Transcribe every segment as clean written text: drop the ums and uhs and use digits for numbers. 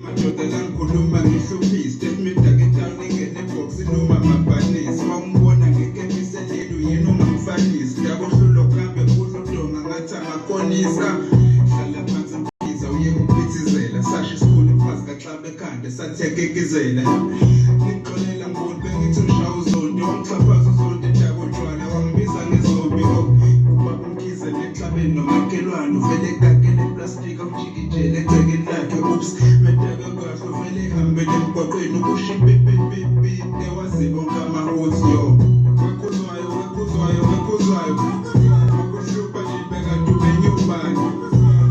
Madoda langikhuluma ngihluphise statement aketawuni ngene box noma mabhanisi wawumbona ngekemiselelo yena ungumfanisi ndakohlulo kambe uzodonga ngathi amakonisa hlala phansi mpiza uye kuphithizela sasho isikhulu phansi kaxabe ekhanda sathekekezela ngixolela ngiboni bengithi ushawa uzonto wangixhaphaza uzonto ndakojwana wangibiza ngezobi ubaba umkhize nexabeni nomakhelwane uvele kakele plastic awujikijele egcekeni lakhe ups emgwaqweni ukusho ipipipipi ewazibonke amahothi yo wekuzwayo ukuhlupha nje bekade ubenyubani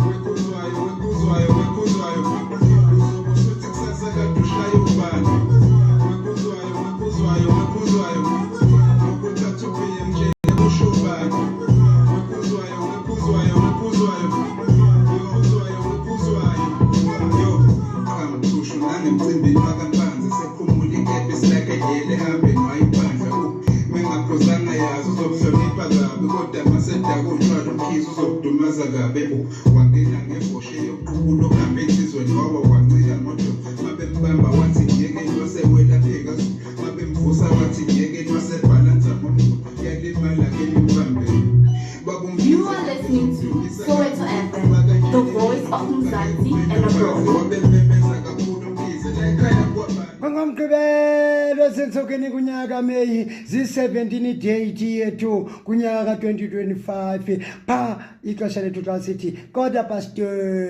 wekuzwayo uzobe usuthi kusasa kade ushaye ubani wekuzwayo ukuthatha ubuye mtshele kusho ubani wekuzwayo yo kamthushu nangemcimbini wakabanzi sephumula ikephi silakayele hambe nwayibandla mengaphozanga yazo uzokuhlonipha kabi kodwa masedako utshwala umkhizi uzokudumaza kabi wangena ngevoshe yoqubulo okuhambe ensizweni waba wancika modo mabembamba wathi nyekeni wasewela pheka mabemvusa wathi nyekeni wasebhalansa momuntu yalimala kelibambeni. You are listening to Soweto FM, the voice of Mzansi and abroad. Ngomgqibelo sensokeni kunyaka May zi17 date yethu kunyaka 2025 pha ixesha lethu xa sithi 4:15.